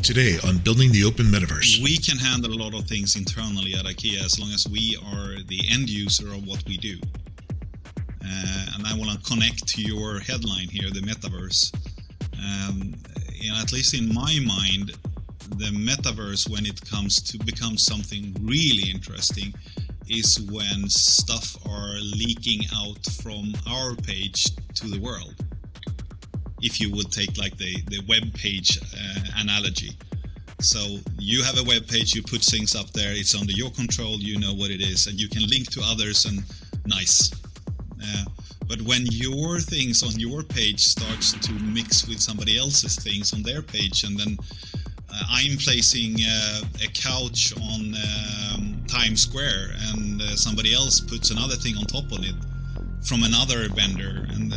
Today on Building the Open Metaverse. We can handle a lot of things internally at IKEA as long as we are the end user of what we do. And I want to connect to your headline here, the metaverse. At least in my mind, the metaverse, when it comes to become something really interesting, is when stuff are leaking out from our page to the world. If you would take like the web page analogy. So you have a web page, you put things up there, it's under your control, you know what it is, and you can link to others and nice. But when your things on your page starts to mix with somebody else's things on their page, and then I'm placing a couch on Times Square and somebody else puts another thing on top of it from another vendor, and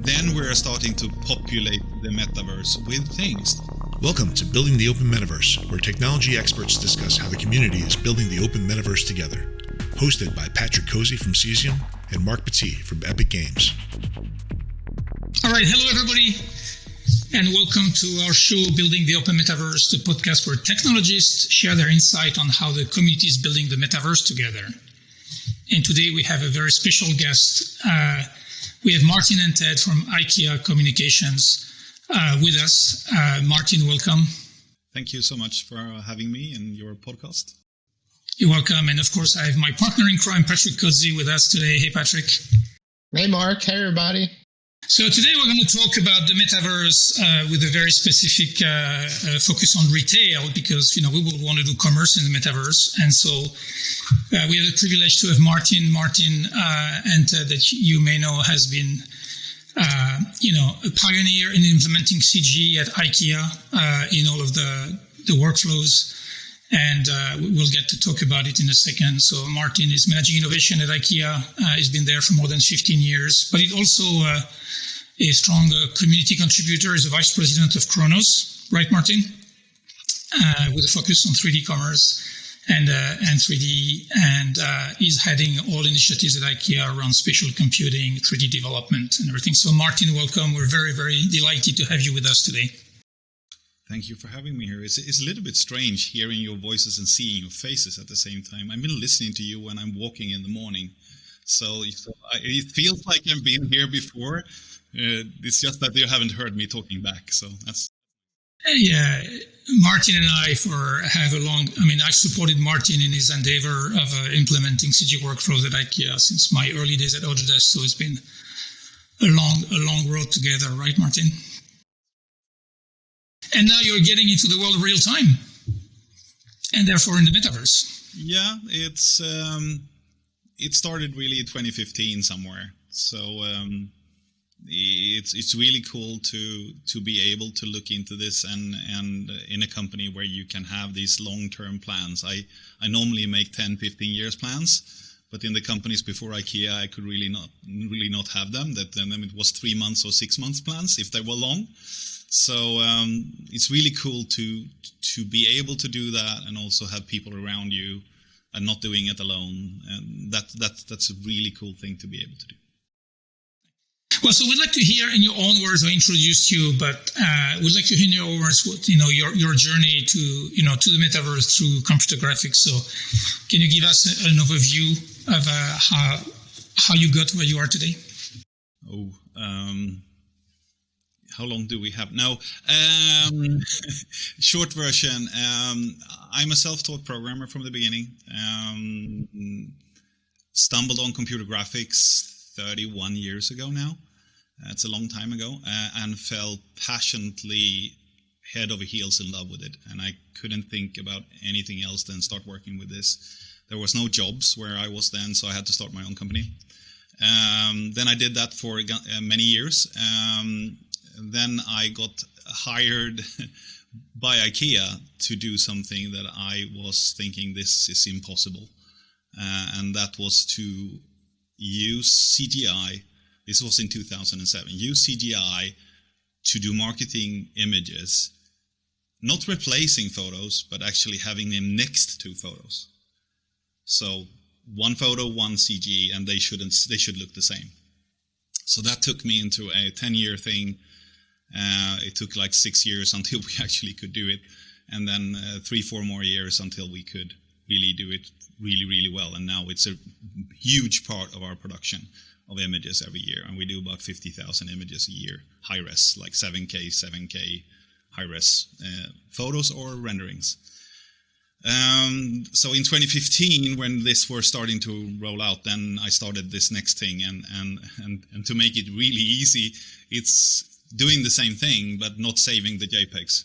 then we're starting to populate the metaverse with things. Welcome to Building the Open Metaverse, where technology experts discuss how the community is building the open metaverse together. Hosted by Patrick Cozzi from Cesium and Marc Petit from Epic Games. All right, hello everybody, and welcome to our show, Building the Open Metaverse, the podcast where technologists share their insight on how the community is building the metaverse together. And today we have a very special guest. We have Martin Enthed from IKEA Communications with us. Martin, welcome. Thank you so much for having me in your podcast. You're welcome. And of course, I have my partner in crime, Patrick Cozzi, with us today. Hey, Patrick. Hey, Mark. Hey, everybody. So today we're going to talk about the metaverse with a very specific focus on retail, because, we will want to do commerce in the metaverse. And so we have the privilege to have Martin Enthed, that you may know has been, a pioneer in implementing CG at IKEA in all of the workflows. And we'll get to talk about it in a second. So Martin is managing innovation at IKEA. He's been there for more than 15 years, but he's also a strong community contributor. He's a vice president of Khronos, right, Martin? With a focus on 3D commerce and 3D, and he's heading all initiatives at IKEA around spatial computing, 3D development, and everything. So Martin, welcome. We're very, very delighted to have you with us today. Thank you for having me here. It's a little bit strange hearing your voices and seeing your faces at the same time. I've been listening to you when I'm walking in the morning. So it feels like I've been here before. It's just that you haven't heard me talking back. So that's... Yeah, Martin and I I've supported Martin in his endeavor of implementing CG workflows at IKEA since my early days at Autodesk. So it's been a long road together, right, Martin? And now you're getting into the world of real time, and therefore in the metaverse. Yeah, it started really in 2015 somewhere. So it's really cool to be able to look into this and in a company where you can have these long-term plans. I normally make 10, 15 years plans, but in the companies before IKEA, I could really not have them. It was 3 months or 6 months plans if they were long. So it's really cool to be able to do that and also have people around you and not doing it alone. And that's a really cool thing to be able to do. Well, so we'd like to hear in your own words. I introduced you, but we'd like to hear in your own words what, your journey to the metaverse through computer graphics. So can you give us an overview of how you got where you are today? How long do we have? No. Short version. I'm a self-taught programmer from the beginning. Stumbled on computer graphics 31 years ago now. It's a long time ago. And fell passionately head over heels in love with it. And I couldn't think about anything else than start working with this. There was no jobs where I was then, so I had to start my own company. Then I did that for many years. Then I got hired by IKEA to do something that I was thinking this is impossible. And that was to use CGI. This was in 2007. Use CGI to do marketing images, not replacing photos, but actually having them next to photos. So one photo, one CG, and they should look the same. So that took me into a 10-year thing It took like 6 years until we actually could do it, and then 3-4 more years until we could really do it really well. And now it's a huge part of our production of images every year, and we do about 50,000 images a year, high res, like 7K high res photos or renderings. So in 2015, when this were starting to roll out, then I started this next thing, and to make it really easy, it's doing the same thing but not saving the JPEGs,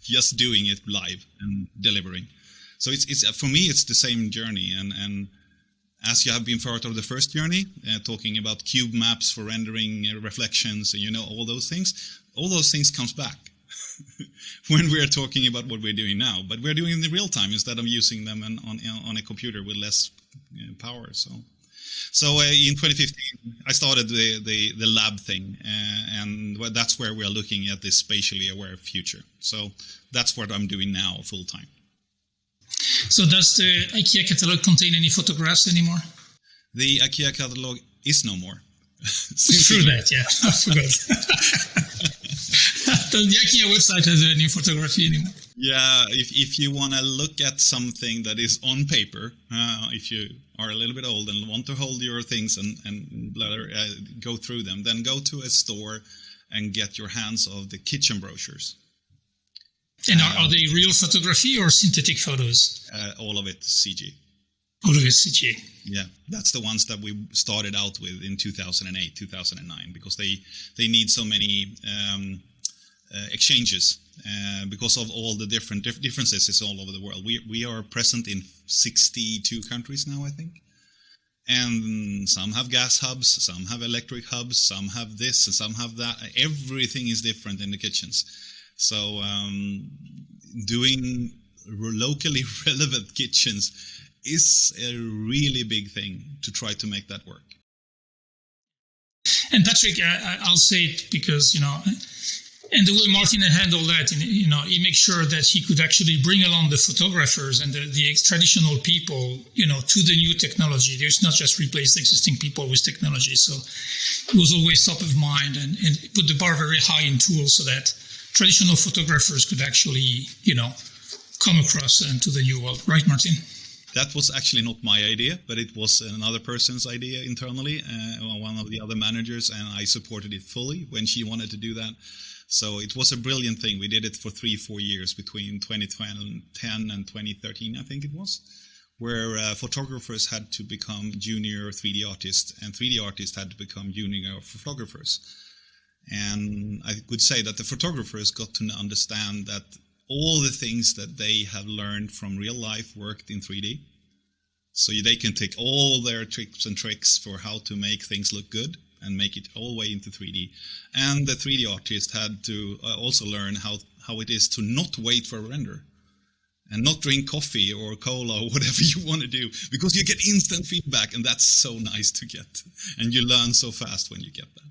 just doing it live and delivering. So it's for me it's the same journey, and as you have been part of the first journey, talking about cube maps for rendering reflections, and all those things comes back when we are talking about what we're doing now. But we're doing it in real time instead of using them on a computer with less power. So in 2015, I started the lab thing, and that's where we are looking at this spatially aware future. So that's what I'm doing now full time. So does the IKEA catalog contain any photographs anymore? The IKEA catalog is no more. True that, yeah. I forgot. The IKEA website has any photography anymore. Yeah, if you want to look at something that is on paper, if you are a little bit old and want to hold your things and go through them, then go to a store and get your hands of the kitchen brochures. And are they real photography or synthetic photos? All of it CG. All of it CG. Yeah, that's the ones that we started out with in 2008, 2009, because they need so many exchanges because of all the differences all over the world. We are present in 62 countries now, I think. And some have gas hubs, some have electric hubs, some have this, and some have that. Everything is different in the kitchens. So doing locally relevant kitchens is a really big thing to try to make that work. And Patrick, I'll say it because, and the way Martin handled that, he makes sure that he could actually bring along the photographers and the traditional people, to the new technology. There's not just replace existing people with technology. So it was always top of mind and put the bar very high in tools so that traditional photographers could actually, come across into the new world. Right, Martin? That was actually not my idea, but it was another person's idea internally, one of the other managers, and I supported it fully when she wanted to do that. So it was a brilliant thing. We did it for 3-4 years between 2010 and 2013, I think it was, where photographers had to become junior 3D artists, and 3D artists had to become junior photographers. And I could say that the photographers got to understand that all the things that they have learned from real life worked in 3D. So they can take all their tips and tricks for how to make things look good and make it all the way into 3D. And the 3D artist had to also learn how it is to not wait for a render and not drink coffee or cola or whatever you want to do, because you get instant feedback, and that's so nice to get. And you learn so fast when you get that.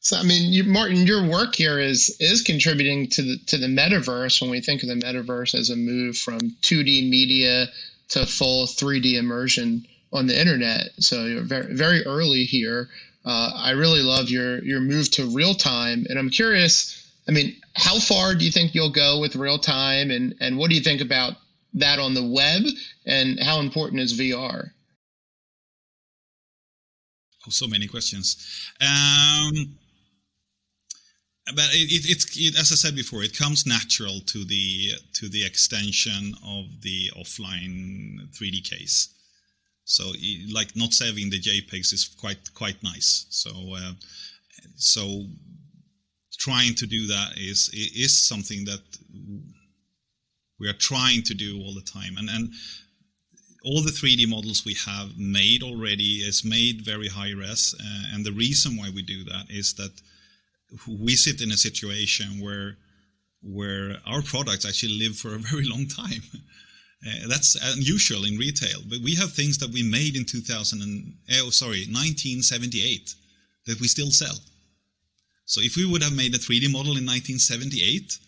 So, Martin, your work here is contributing to the metaverse when we think of the metaverse as a move from 2D media to full 3D immersion on the internet. So you're very, very early here. I really love your move to real time. And I'm curious, how far do you think you'll go with real time? And what do you think about that on the web? And how important is VR? Oh, so many questions. But it, as I said before, it comes natural to the extension of the offline 3D case. So, like not saving the JPEGs is quite nice. So trying to do that is something that we are trying to do all the time. And all the 3D models we have made already is made very high res. And the reason why we do that is that we sit in a situation where our products actually live for a very long time. That's unusual in retail, but we have things that we made in 1978 that we still sell. So if we would have made a 3D model in 1978,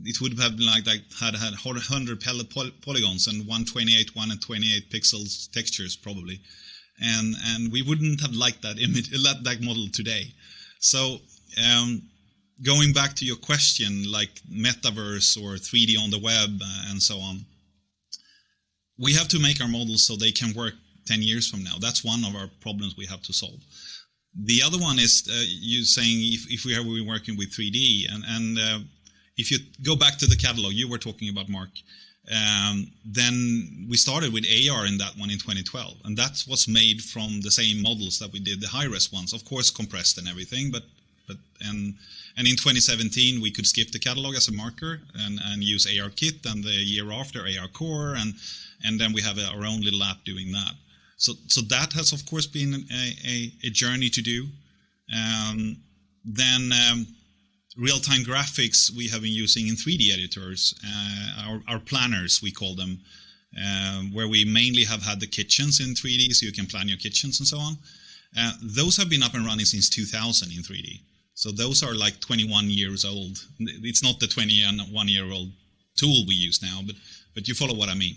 it would have been had 100 polygons and 128 pixels textures probably, and we wouldn't have liked that image, that model today. So going back to your question, like metaverse or 3D on the web and so on, we have to make our models so they can work 10 years from now. That's one of our problems we have to solve. The other one is you saying if we have been working with 3D, and if you go back to the catalog you were talking about, Mark, then we started with AR in that one in 2012, and that was made from the same models that we did the high-res ones, of course compressed and everything, but in 2017 we could skip the catalog as a marker and use ARKit, and the year after AR Core, and then we have our own little app doing that. So that has of course been a journey to do. Then real-time graphics we have been using in 3D editors, our planners we call them, where we mainly have had the kitchens in 3D, so you can plan your kitchens and so on. Those have been up and running since 2000 in 3D. So those are like 21 years old. It's not the 21-year-old tool we use now, but you follow what I mean.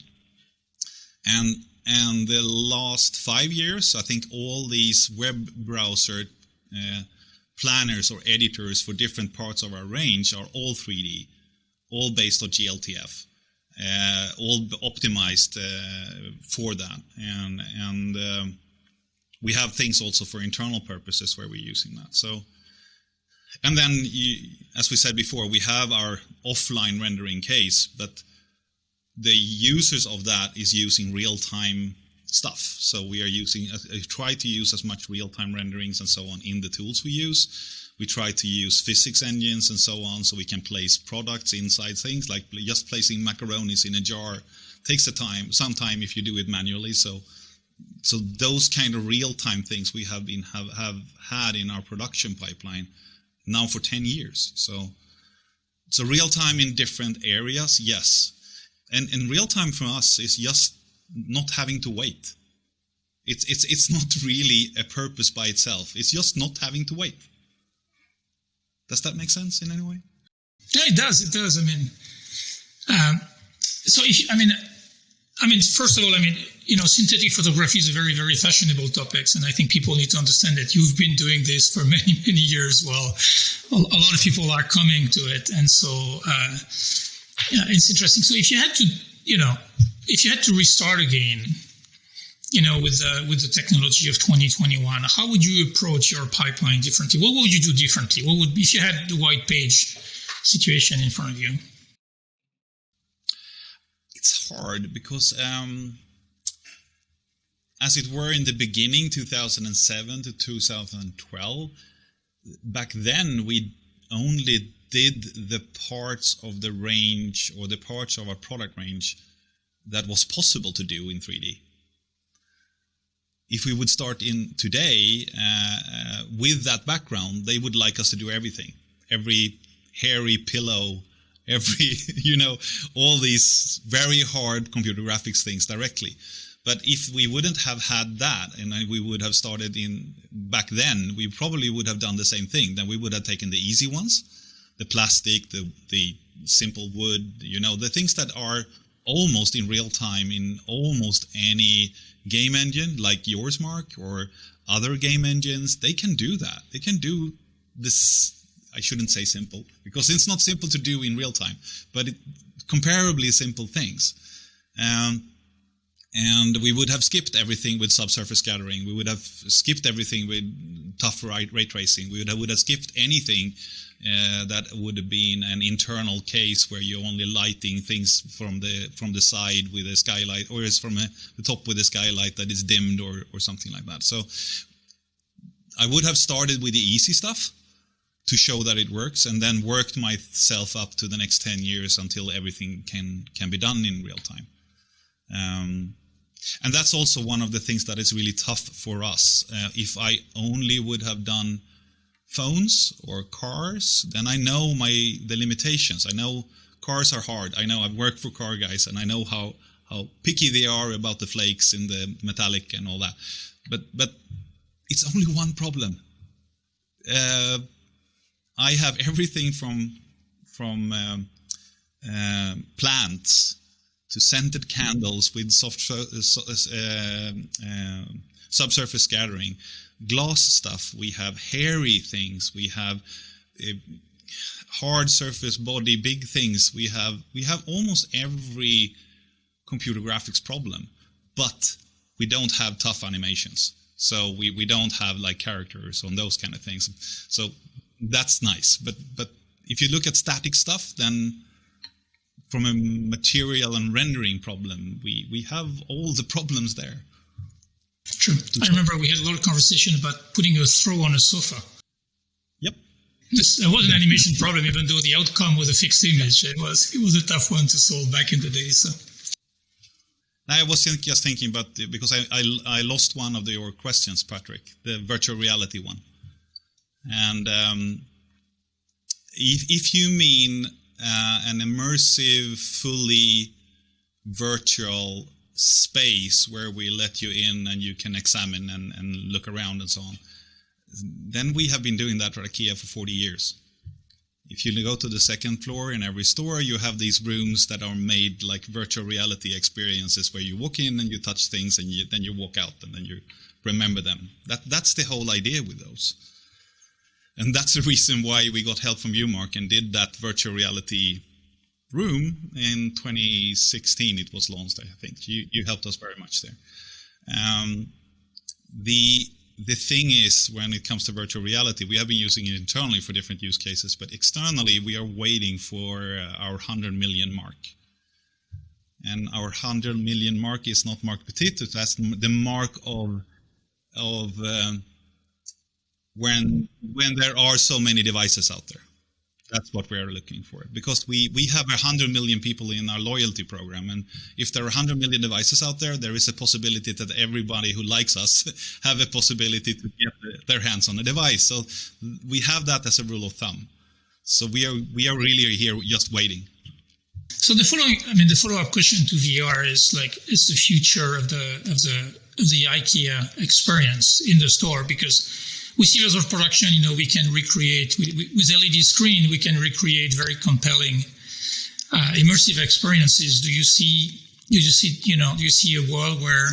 And the last 5 years, I think all these web browser planners or editors for different parts of our range are all 3D, all based on GLTF, all optimized for that. And we have things also for internal purposes where we're using that. So, and then, as we said before, we have our offline rendering case, but the users of that is using real-time stuff. So we are try to use as much real-time renderings and so on in the tools we use. We try to use physics engines and so on, so we can place products inside things, like just placing macaronis in a jar takes some time if you do it manually. So those kind of real-time things we have had in our production pipeline now for 10 years. So real-time in different areas, yes. And real-time for us is just not having to wait. It's not really a purpose by itself. It's just not having to wait. Does that make sense in any way? Yeah, it does. It does. I mean, first of all, synthetic photography is a very, very fashionable topic, and I think people need to understand that you've been doing this for many, many years. Well, a lot of people are coming to it, and so it's interesting. So if you had to restart again, with the technology of 2021, how would you approach your pipeline differently? What would you do differently? If you had the white page situation in front of you? It's hard because, as it were in the beginning, 2007 to 2012, back then we only did the parts of the range or the parts of our product range that was possible to do in 3D. If we would start in today with that background, they would like us to do everything. Every hairy pillow, every, all these very hard computer graphics things directly. But if we wouldn't have had that, and we would have started back then, we probably would have done the same thing. Then we would have taken the easy ones, the plastic, the simple wood, the things that are almost in real time in almost any game engine like yours, Mark, or other game engines. They can do that. They can do this. I shouldn't say simple, because it's not simple to do in real time, but comparably simple things. And we would have skipped everything with subsurface scattering. We would have skipped everything with tough ray tracing. We would have skipped anything that would have been an internal case where you're only lighting things from the side with a skylight, or is from the top with a skylight that is dimmed or something like that. So I would have started with the easy stuff to show that it works, and then worked myself up to the next 10 years until everything can be done in real time. And that's also one of the things that is really tough for us. If I only would have done phones or cars, then I know the limitations. I know cars are hard. I know I've worked for car guys, and I know how picky they are about the flakes in the metallic and all that. But it's only one problem. I have everything from plants scented candles with soft subsurface scattering, glass stuff. We have hairy things. We have hard surface body, big things. We have almost every computer graphics problem, but we don't have tough animations. So we don't have like characters on those kind of things. So that's nice. But if you look at static stuff, then from a material and rendering problem, we have all the problems there. True. I remember we had a lot of conversation about putting a throw on a sofa. Yep. There was an animation problem, even though the outcome was a fixed image. It was a tough one to solve back in the day. So I was just thinking about, because I lost one of your questions, Patrick, the virtual reality one. And if you mean an immersive, fully virtual space where we let you in and you can examine and look around and so on, then we have been doing that at IKEA for 40 years. If you go to the second floor in every store, you have these rooms that are made like virtual reality experiences where you walk in and you touch things and then you walk out and then you remember them. That's the whole idea with those. And that's the reason why we got help from you, Marc, and did that virtual reality room in 2016. It was launched, I think. You helped us very much there. The thing is, when it comes to virtual reality, we have been using it internally for different use cases, but externally we are waiting for our 100 million mark. And our 100 million mark is not Marc Petit, that's the mark of when there are so many devices out there. That's what we are looking for, because we have 100 million people in our loyalty program, and if there are 100 million devices out there, there is a possibility that everybody who likes us have a possibility to get their hands on a device. So we have that as a rule of thumb. So we are really here just waiting. So the follow-up question to VR is like, it's the future of the IKEA experience in the store, because we see lots of production, we can recreate, with LED screen, we can recreate very compelling immersive experiences. Do you see a world where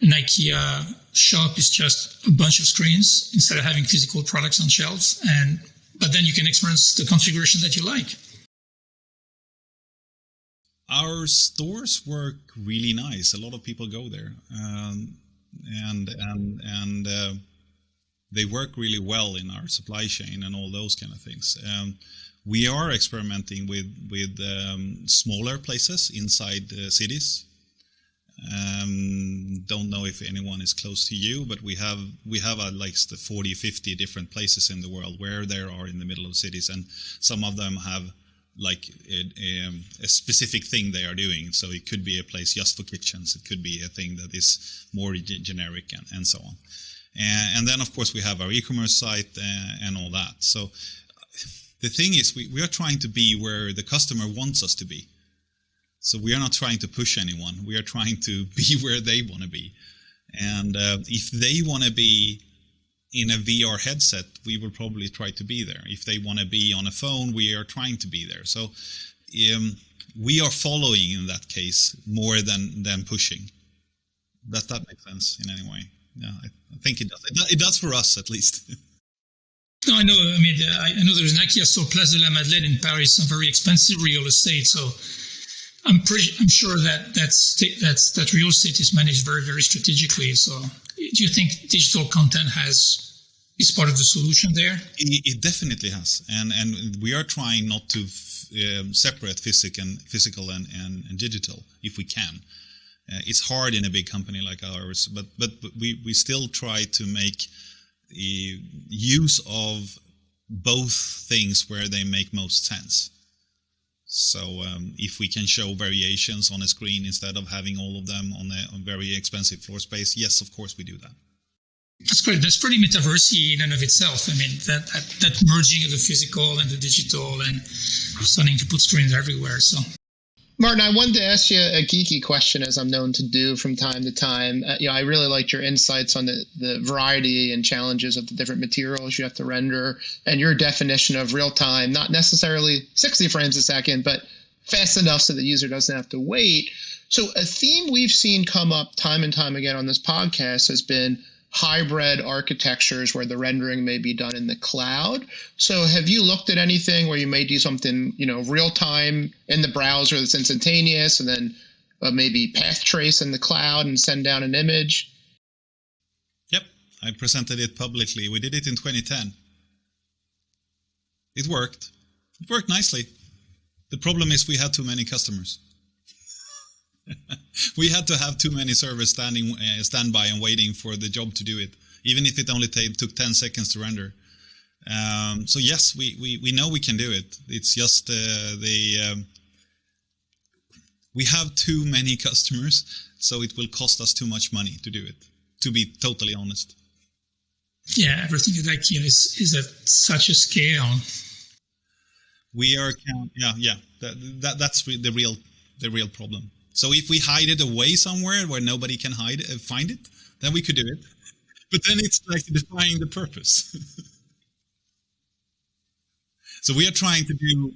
an IKEA shop is just a bunch of screens instead of having physical products on shelves, but then you can experience the configuration that you like? Our stores work really nice. A lot of people go there, and they work really well in our supply chain and all those kind of things. We are experimenting with smaller places inside cities. Don't know if anyone is close to you, but we have like 40, 50 different places in the world where there are in the middle of cities, and some of them have like a specific thing they are doing. So it could be a place just for kitchens. It could be a thing that is more generic and so on. And then, of course, we have our e-commerce site and all that. So the thing is, we are trying to be where the customer wants us to be. So we are not trying to push anyone. We are trying to be where they want to be. And if they want to be in a VR headset, we will probably try to be there. If they want to be on a phone, we are trying to be there. So we are following in that case more than pushing. Does that make sense in any way? Yeah, I think it does. It does for us, at least. No, I know. I know there's an IKEA store, Place de la Madeleine in Paris, some very expensive real estate. So I'm sure that real estate is managed very, very strategically. So do you think digital content is part of the solution there? It definitely has, and we are trying not to separate physical and digital if we can. It's hard in a big company like ours, but we still try to make use of both things where they make most sense. So if we can show variations on a screen instead of having all of them on a very expensive floor space, yes, of course we do that. That's great. That's pretty metaversey in and of itself. That merging of the physical and the digital and starting to put screens everywhere. So. Martin, I wanted to ask you a geeky question, as I'm known to do from time to time. I really liked your insights on the variety and challenges of the different materials you have to render, and your definition of real time, not necessarily 60 frames a second, but fast enough so the user doesn't have to wait. So a theme we've seen come up time and time again on this podcast has been hybrid architectures where the rendering may be done in the cloud. So have you looked at anything where you may do something, real time in the browser that's instantaneous, and then maybe path trace in the cloud and send down an image? Yep, I presented it publicly. We did it in 2010. It worked. It worked nicely. The problem is we had too many customers. We had to have too many servers standby and waiting for the job to do it, even if it only took 10 seconds to render. So yes, we know we can do it. It's just we have too many customers, so it will cost us too much money to do it, to be totally honest. Yeah, everything at IKEA is at such a scale. We are, that's the real problem. So if we hide it away somewhere where nobody can find it, then we could do it. But then it's like defying the purpose. So we are trying to do.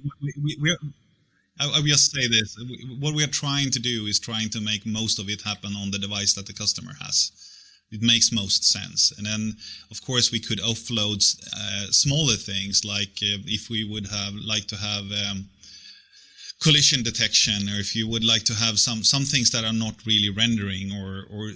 I will just say this: what we are trying to do is trying to make most of it happen on the device that the customer has. It makes most sense. And then, of course, we could offload smaller things, like if we would like to have collision detection, or if you would like to have some things that are not really rendering,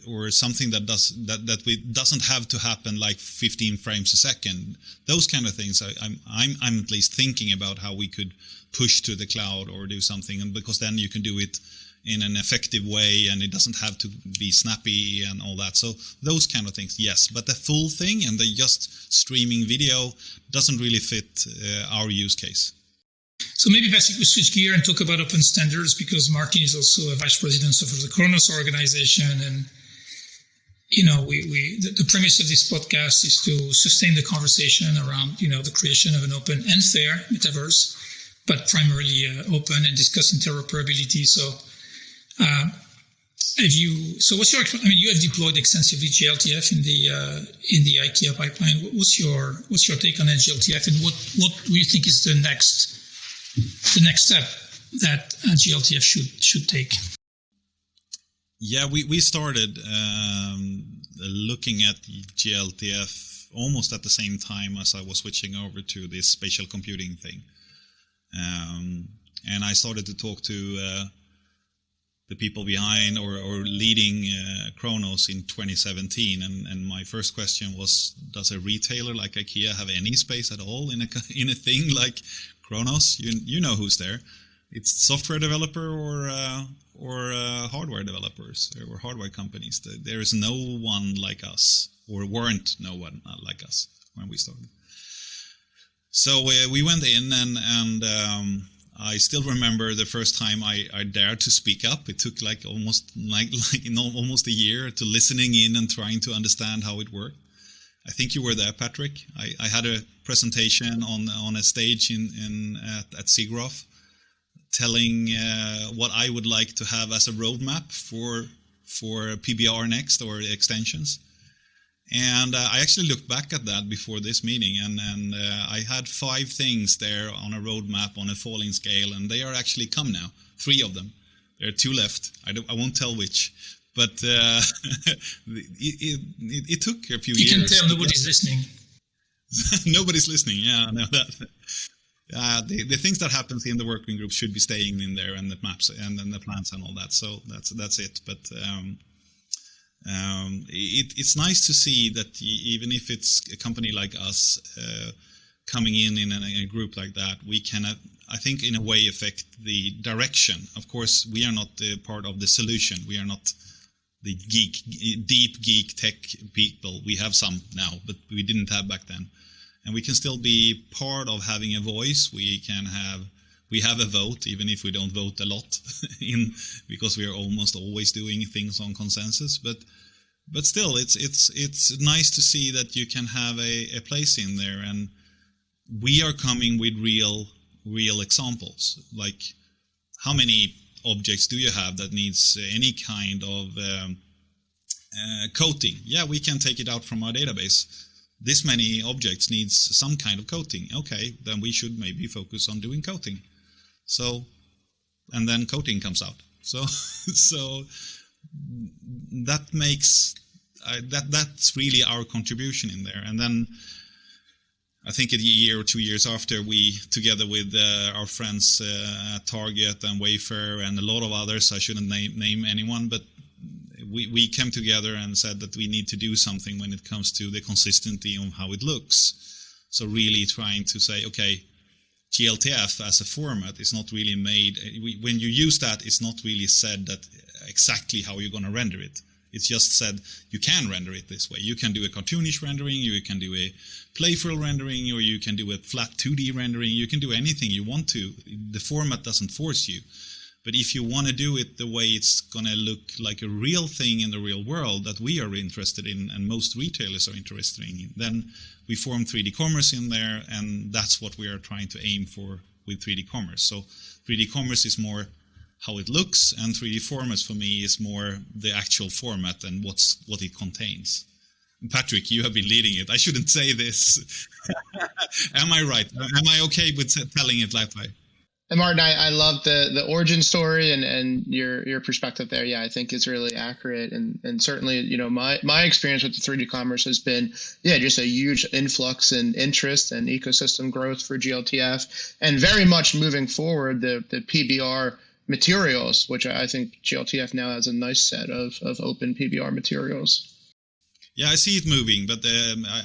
or something that doesn't have to happen like 15 frames a second. Those kind of things, I'm at least thinking about how we could push to the cloud or do something, and because then you can do it in an effective way, and it doesn't have to be snappy and all that. So those kind of things, yes. But the full thing and the just streaming video doesn't really fit our use case. So maybe Patrick, we switch gear and talk about open standards, because Martin is also a vice president of the Khronos organization. And, the premise of this podcast is to sustain the conversation around, the creation of an open Enthed metaverse, but primarily open, and discuss interoperability. So, what's your? You have deployed extensively GLTF in the IKEA pipeline. What's your take on GLTF, and what do you think is the next step that GLTF should take? Yeah, we started looking at GLTF almost at the same time as I was switching over to this spatial computing thing, and I started to talk to the people behind or leading Khronos in 2017, and my first question was: does a retailer like IKEA have any space at all in a thing like Khronos? You know who's there. It's software developer or hardware developers or hardware companies. There is no one like us, or weren't no one like us when we started. So we went in, and I still remember the first time I dared to speak up. It took almost a year to listening in and trying to understand how it worked. I think you were there, Patrick. I had a presentation on a stage at SIGGRAPH, telling what I would like to have as a roadmap for PBR next, or extensions. And I actually looked back at that before this meeting, and I had 5 things there on a roadmap on a falling scale, and they are actually come now. 3 of them. There are 2 left. I won't tell which. But it took a few years. You can tell nobody's listening. Nobody's listening. Yeah, I know that. The things that happens in the working group should be staying in there, and the maps and then the plans and all that. So that's it. But it's nice to see that even if it's a company like us coming in a group like that, we can, I think, in a way affect the direction. Of course, we are not part of the solution. We are not the deep geek tech people. We have some now, but we didn't have back then. And we can still be part of having a voice. We have a vote, even if we don't vote a lot, because we are almost always doing things on consensus. But still, it's nice to see that you can have a place in there, and we are coming with real examples. Like, how many objects do you have that needs any kind of coating? Yeah, we can take it out from our database. This many objects needs some kind of coating. Okay, then we should maybe focus on doing coating. So and then coating comes out. So that makes that's really our contribution in there. And then I think a year or 2 years after, we, together with our friends at Target and Wayfair and a lot of others, I shouldn't name anyone, but we came together and said that we need to do something when it comes to the consistency of how it looks. So really trying to say, okay, GLTF as a format is not really made. When you use that, it's not really said that exactly how you're going to render it. It's just said you can render it this way. You can do a cartoonish rendering, you can do a playful rendering, or you can do a flat 2D rendering. You can do anything you want to. The format doesn't force you. But if you want to do it the way it's going to look like a real thing in the real world that we are interested in and most retailers are interested in, then we form 3D commerce in there, and that's what we are trying to aim for with 3D commerce. So 3D commerce is more how it looks, and 3D formats for me is more the actual format and what it contains. Patrick, you have been leading it. I shouldn't say this. Am I right? Am I okay with telling it that way? And Martin, I love the origin story and your perspective there. Yeah, I think is really accurate. And certainly, my experience with the 3D commerce has been, just a huge influx in interest and ecosystem growth for GLTF, and very much moving forward the PBR materials, which I think GLTF now has a nice set of open PBR materials. Yeah, I see it moving, but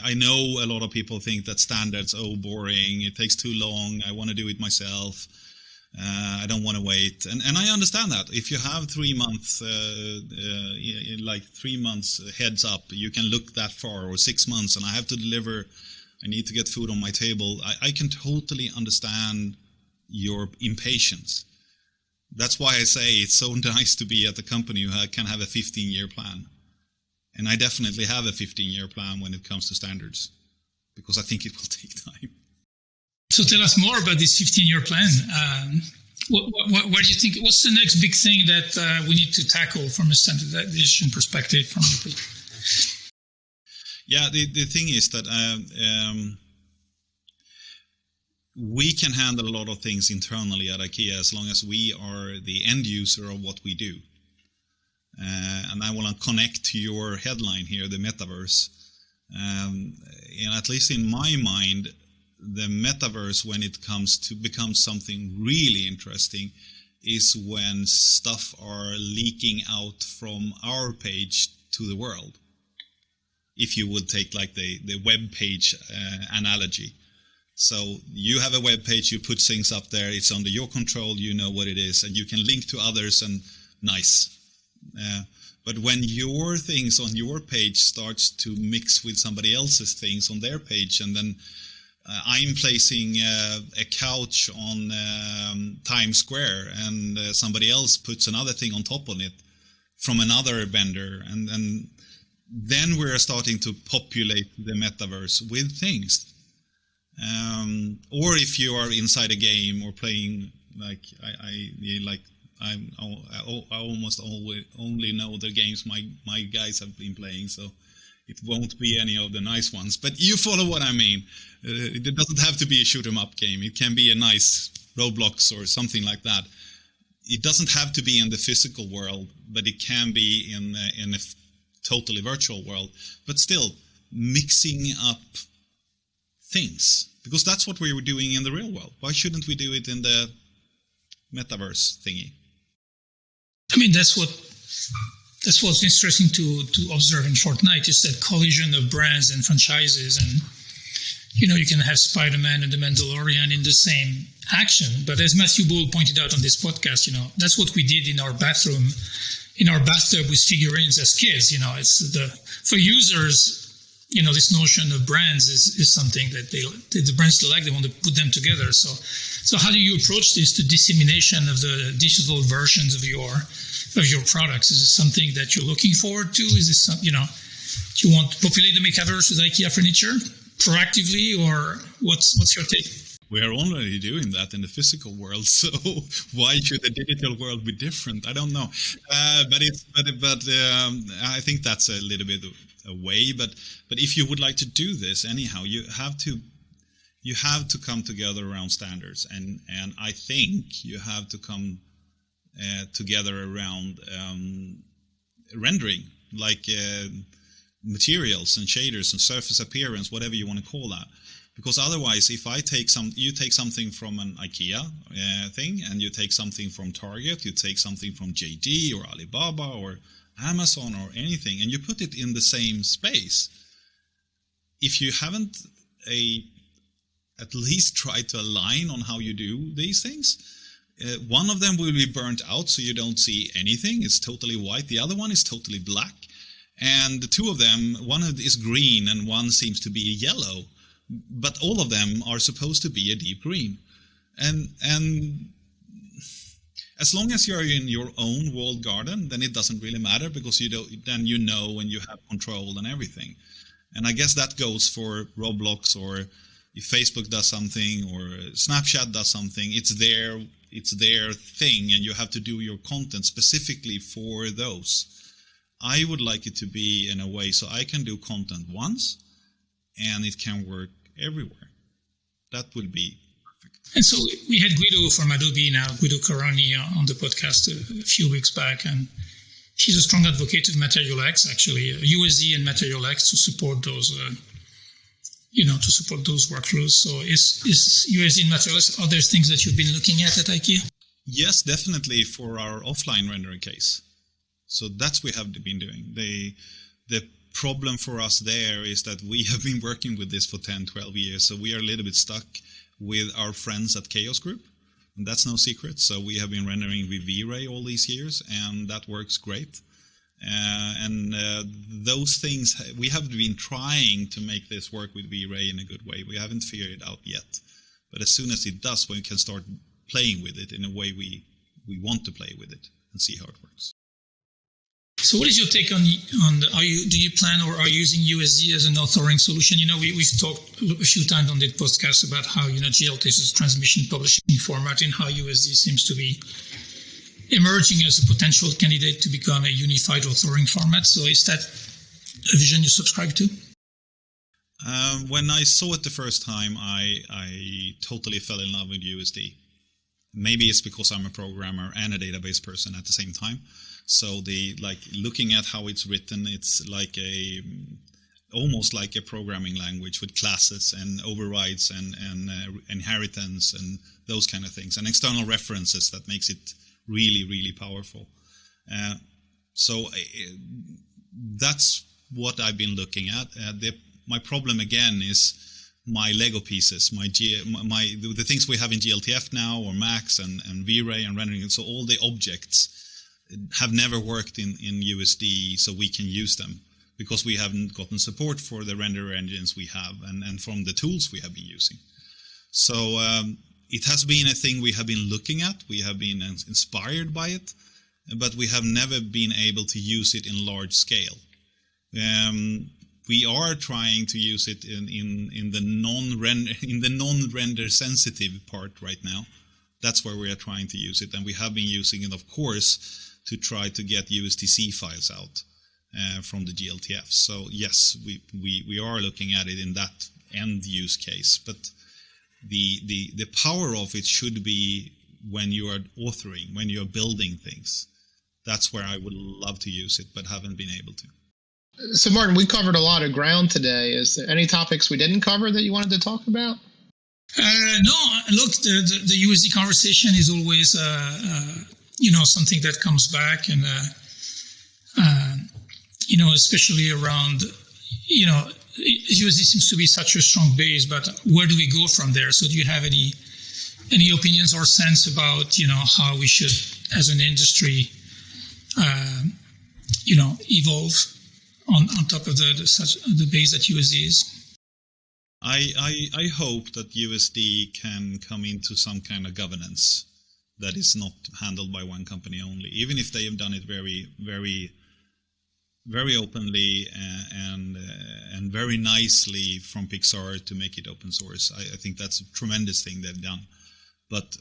I know a lot of people think that standards, boring, it takes too long, I want to do it myself. I don't want to wait, and I understand that. If you have 3 months, 3 months heads up, you can look that far, or 6 months, and I have to deliver. I need to get food on my table. I can totally understand your impatience. That's why I say it's so nice to be at a company who can have a 15-year plan, and I definitely have a 15-year plan when it comes to standards, because I think it will take time. So tell us more about this 15-year plan. What do you think? What's the next big thing that we need to tackle from a standardization perspective? Yeah, the thing is that we can handle a lot of things internally at IKEA as long as we are the end user of what we do. And I want to connect to your headline here, the metaverse. At least in my mind, the metaverse, when it comes to become something really interesting, is when stuff are leaking out from our page to the world. If you would take like the web page analogy. So you have a web page, you put things up there, it's under your control, you know what it is, and you can link to others, and nice. But when your things on your page starts to mix with somebody else's things on their page, and then I'm placing a couch on Times Square, and somebody else puts another thing on top of it from another vendor, and then we're starting to populate the metaverse with things. Or if you are inside a game or playing, like I almost always only know the games my guys have been playing, so it won't be any of the nice ones. But you follow what I mean. It doesn't have to be a shoot 'em up game. It can be a nice Roblox or something like that. It doesn't have to be in the physical world, but it can be in a totally virtual world. But still, mixing up things, because that's what we were doing in the real world. Why shouldn't we do it in the metaverse thingy? I mean, that's what's interesting to observe in Fortnite, is that collision of brands and franchises. And you can have Spider-Man and the Mandalorian in the same action, but as Matthew Bull pointed out on this podcast, that's what we did in our bathroom, in our bathtub with figurines as kids. It's for users, this notion of brands is something that the brands they want to put them together. So how do you approach this, the dissemination of the digital versions of your products? Is it something that you're looking forward to? Is this do you want to populate the metaverse with IKEA furniture proactively, or what's your take? We are already doing that in the physical world, so why should the digital world be different? I don't know, but I think that's a little bit away. But if you would like to do this anyhow, you have to come together around standards, and I think you have to come together around rendering, like materials and shaders and surface appearance, whatever you want to call that. Because otherwise, if you take something from an IKEA thing, and you take something from Target, you take something from JD or Alibaba or Amazon or anything, and you put it in the same space, if you haven't at least tried to align on how you do these things, one of them will be burnt out, so you don't see anything. It's totally white. The other one is totally black. And the two of them, one is green and one seems to be yellow. But all of them are supposed to be a deep green. And as long as you're in your own walled garden, then it doesn't really matter, because then you know and you have control and everything. And I guess that goes for Roblox, or if Facebook does something or Snapchat does something, it's their thing, and you have to do your content specifically for those. I would like it to be in a way so I can do content once and it can work everywhere. That would be perfect. And so we had Guido from Adobe now, Guido Caroni, on the podcast a few weeks back, and he's a strong advocate of Material X, actually, USD and Material X to support those, workflows. So is USD and Material X, are there things that you've been looking at IKEA? Yes, definitely, for our offline rendering case. So that's what we have been doing. The problem for us there is that we have been working with this for 10, 12 years. So we are a little bit stuck with our friends at Chaos Group. And that's no secret. So we have been rendering with V-Ray all these years, and that works great. Those things, we have been trying to make this work with V-Ray in a good way. We haven't figured it out yet. But as soon as it does, we can start playing with it in a way we want to play with it and see how it works. So what is your take on do you plan or are you using USD as an authoring solution? We've talked a few times on this podcast about how, GLT is a transmission publishing format, and how USD seems to be emerging as a potential candidate to become a unified authoring format. So is that a vision you subscribe to? When I saw it the first time, I totally fell in love with USD. Maybe it's because I'm a programmer and a database person at the same time. So looking at how it's written, it's like almost like a programming language with classes and overrides and inheritance and those kind of things, and external references that makes it really, really powerful. So that's what I've been looking at. My problem again is my Lego pieces, the things we have in GLTF now, or Max and V-Ray and rendering. So all the objects have never worked in USD, so we can use them because we haven't gotten support for the render engines we have and from the tools we have been using. So it has been a thing we have been looking at. We have been inspired by it, but we have never been able to use it in large scale. We are trying to use it in the non-render sensitive part right now. That's where we are trying to use it, and we have been using it, of course, to try to get USDC files out from the GLTF. So yes, we are looking at it in that end use case, but the power of it should be when you are authoring, when you are building things. That's where I would love to use it, but haven't been able to. So Martin, we covered a lot of ground today. Is there any topics we didn't cover that you wanted to talk about? No, look, the USD conversation is always, something that comes back, and, especially around, USD seems to be such a strong base, but where do we go from there? So do you have any opinions or sense about, how we should, as an industry, evolve on top of the base that USD is? I hope that USD can come into some kind of governance that is not handled by one company only, even if they have done it very, very, very openly and very nicely from Pixar to make it open source. I think that's a tremendous thing they've done. But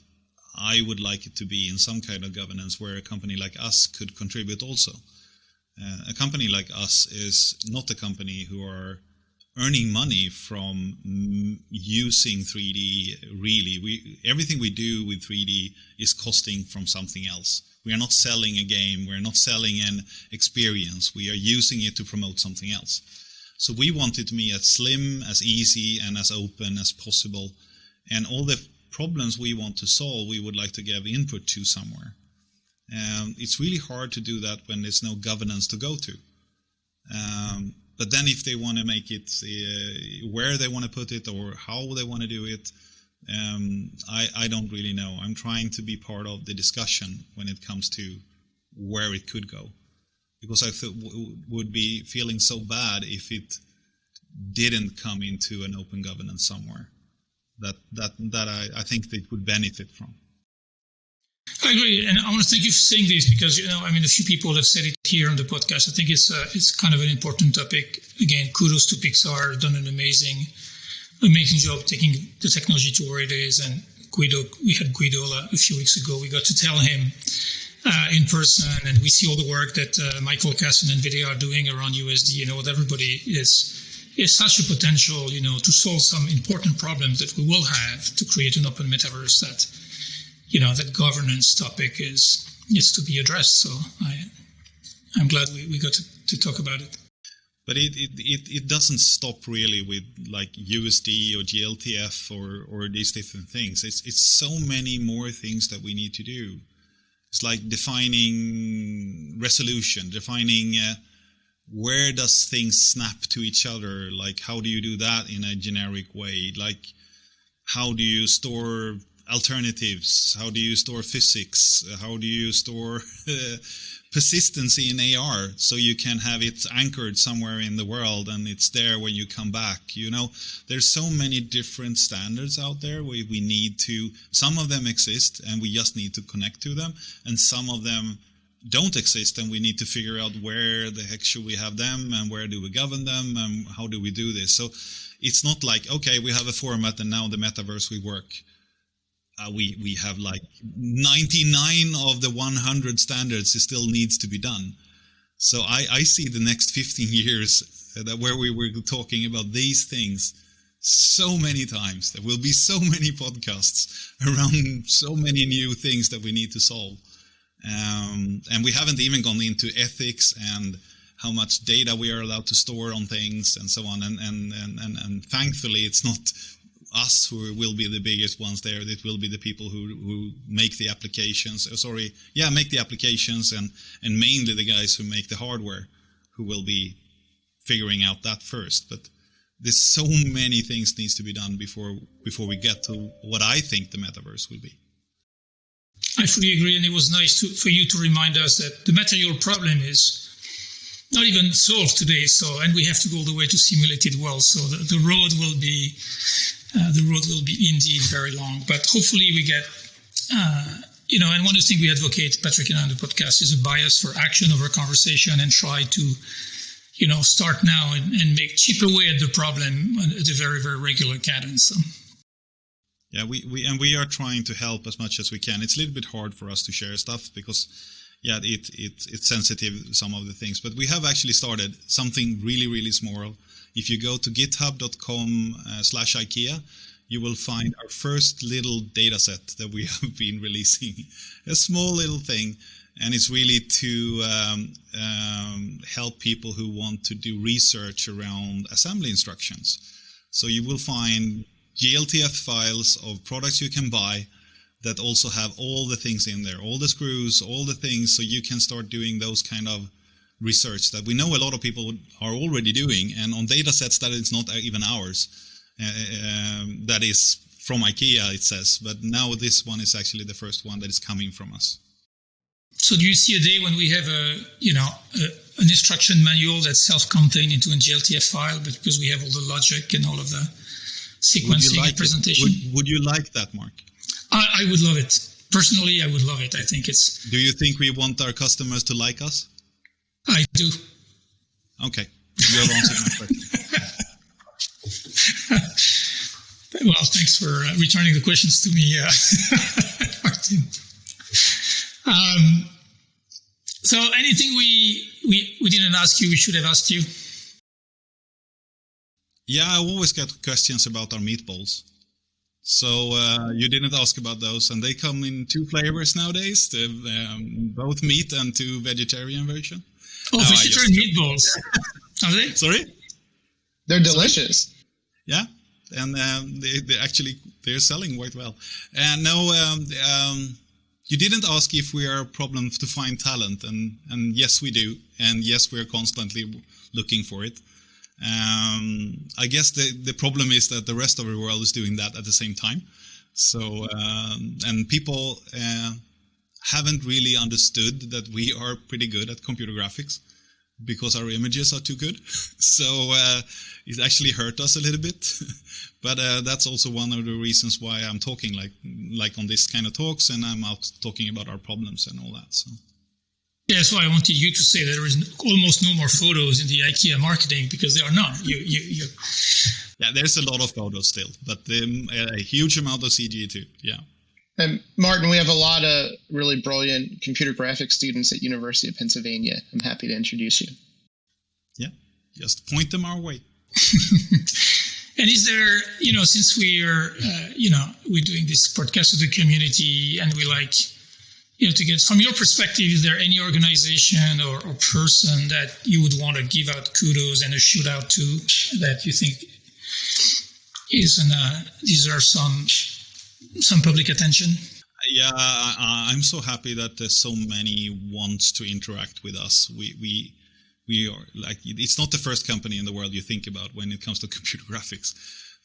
I would like it to be in some kind of governance where a company like us could contribute also. A company like us is not a company who are earning money from using 3D. Really, everything we do with 3D is costing from something else. We are not selling a game. We're not selling an experience. We are using it to promote something else. So we want it to be as slim, as easy, and as open as possible. And all the problems we want to solve, we would like to give input to somewhere. It's really hard to do that when there's no governance to go to. But then if they want to make it where they want to put it or how they want to do it, I don't really know. I'm trying to be part of the discussion when it comes to where it could go. Because I would be feeling so bad if it didn't come into an open governance somewhere that I think they would benefit from. I agree, and I want to thank you for saying this because a few people have said it here on the podcast. I think it's kind of an important topic. Again, kudos to Pixar, done an amazing job taking the technology to where it is. And Guido, we had Guido a few weeks ago. We got to tell him in person, and we see all the work that Michael Cass and NVIDIA are doing around USD. What everybody is such a potential, to solve some important problems that we will have to create an open metaverse that. That governance topic is to be addressed. So I'm glad we got to talk about it. But it doesn't stop really with like USD or GLTF or these different things. It's so many more things that we need to do. It's like defining resolution, defining where does things snap to each other. Like how do you do that in a generic way? Like how do you store alternatives? How do you store physics? How do you store persistency in AR so you can have it anchored somewhere in the world and it's there when you come back? There's so many different standards out there where we need to, some of them exist and we just need to connect to them, and some of them don't exist and we need to figure out where the heck should we have them and where do we govern them and how do we do this. So it's not like, okay, we have a format and now the metaverse will work. We have like 99 of the 100 standards still needs to be done. So I see the next 15 years where we were talking about these things so many times. There will be so many podcasts around so many new things that we need to solve. And we haven't even gone into ethics and how much data we are allowed to store on things and so on. And thankfully, it's not us who will be the biggest ones there. It will be the people who make the applications. Make the applications and mainly the guys who make the hardware who will be figuring out that first. But there's so many things needs to be done before we get to what I think the metaverse will be. I fully agree, and it was nice for you to remind us that the material problem is not even solved today. And we have to go all the way to simulated worlds. So the road will be indeed very long. But hopefully we get, and one of the things we advocate, Patrick and I on the podcast, is a bias for action over conversation and try to, start now and make chip away at the problem at a very, very regular cadence. So. Yeah, we are trying to help as much as we can. It's a little bit hard for us to share stuff because, it's sensitive, some of the things. But we have actually started something really, really small. If you go to github.com/IKEA, you will find our first little data set that we have been releasing. A small little thing. And it's really to help people who want to do research around assembly instructions. So you will find GLTF files of products you can buy that also have all the things in there, all the screws, all the things, so you can start doing those kind of research that we know a lot of people are already doing, and on data sets that is not even ours. That is from IKEA, it says, but now this one is actually the first one that is coming from us. So do you see a day when we have an instruction manual that's self-contained into a GLTF file, but because we have all the logic and all of the sequencing and presentation? Would you like that, Mark? I would love it. Personally, I would love it. I think it's... Do you think we want our customers to like us? I do. Okay. You have answered my question. Well, thanks for returning the questions to me, Martin. So anything we didn't ask you, we should have asked you? Yeah, I always get questions about our meatballs. So you didn't ask about those, and they come in 2 flavors nowadays, both meat and 2 vegetarian version. Oh, vegetarian meatballs. Are they? Sorry? They're delicious. Yeah, and they're selling quite well. And you didn't ask if we are a problem to find talent, and yes, we do, and yes, we're constantly looking for it. I guess the problem is that the rest of the world is doing that at the same time. So, and people haven't really understood that we are pretty good at computer graphics because our images are too good. So it actually hurt us a little bit. But that's also one of the reasons why I'm talking like on this kind of talks, and I'm out talking about our problems and all that. So. Yeah, that's why I wanted you to say that there is almost no more photos in the IKEA marketing, because there are none. Yeah, there's a lot of photos still, but a huge amount of CG too. Yeah. And Martin, we have a lot of really brilliant computer graphics students at University of Pennsylvania. I'm happy to introduce you. Yeah, just point them our way. And is there, since we're doing this podcast with the community, and we like, to get, from your perspective, is there any organization or person that you would want to give out kudos and a shout out to that you think deserves some public attention? Yeah, I'm so happy that there's so many wants to interact with us. We are like, it's not the first company in the world you think about when it comes to computer graphics.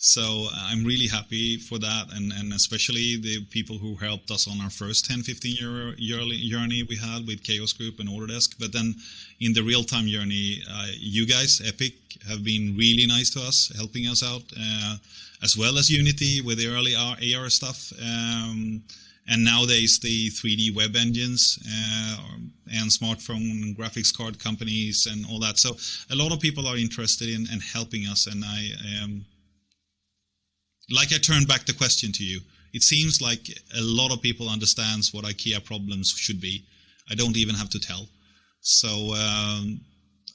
So I'm really happy for that, and especially the people who helped us on our first 10-15 year journey we had with Chaos Group and Autodesk. But then in the real-time journey, you guys, Epic, have been really nice to us, helping us out, as well as Unity with the early AR stuff. And nowadays the 3D web engines and smartphone graphics card companies and all that. So a lot of people are interested in helping us, and I turn back the question to you. It seems like a lot of people understands what IKEA problems should be. I don't even have to tell. So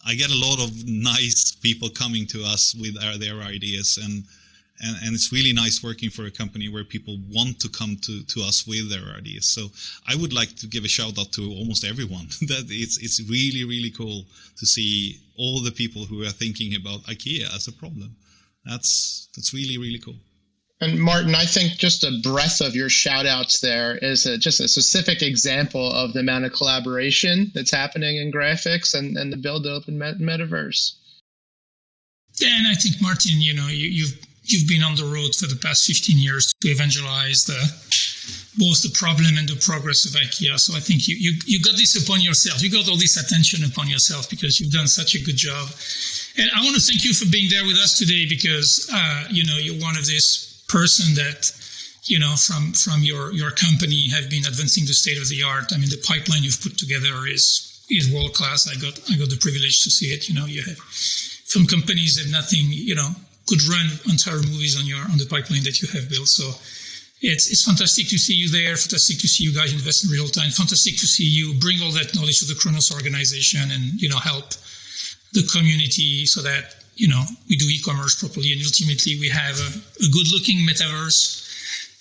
I get a lot of nice people coming to us with their ideas, and it's really nice working for a company where people want to come to us with their ideas. So I would like to give a shout out to almost everyone. That it's really, really cool to see all the people who are thinking about IKEA as a problem. That's really, really cool. And Martin, I think just a breadth of your shout outs there is just a specific example of the amount of collaboration that's happening in graphics and the Build the Open Metaverse. Yeah, and I think, Martin, you've been on the road for the past 15 years to evangelize both the problem and the progress of IKEA. So I think you got this upon yourself. You got all this attention upon yourself because you've done such a good job. And I want to thank you for being there with us today, because you're one of this person that from your company have been advancing the state of the art. I mean, the pipeline you've put together is world class. I got the privilege to see it. You have some companies that nothing could run entire movies on the pipeline that you have built. So it's fantastic to see you there. Fantastic to see you guys invest in real time. Fantastic to see you bring all that knowledge to the Khronos organization and help the community so that we do e-commerce properly, and ultimately we have a good-looking metaverse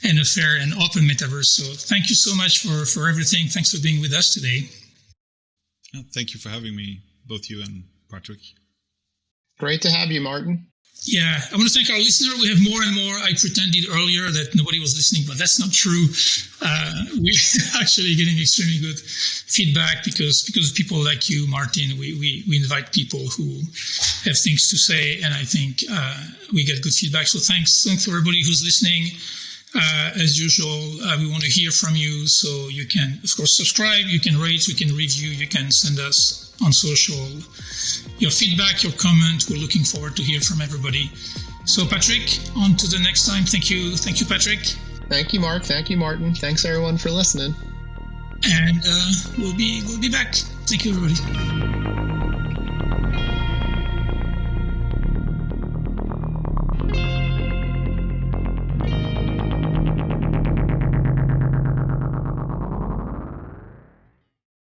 and a fair and open metaverse. So thank you so much for everything. Thanks for being with us today. Thank you for having me, both you and Patrick. Great to have you, Martin. Yeah, I want to thank our listener. We have more and more. I pretended earlier that nobody was listening, but that's not true. We're actually getting extremely good feedback because of people like you, Martin. We invite people who have things to say, and I think we get good feedback. So thanks for everybody who's listening. As usual, we want to hear from you. So you can, of course, subscribe. You can rate. You can review. You can send us on social your feedback, your comment. We're looking forward to hear from everybody. So Patrick, on to the next time. Thank you, Patrick. Thank you, Mark. Thank you, Martin. Thanks everyone for listening. And we'll be back. Thank you, everybody.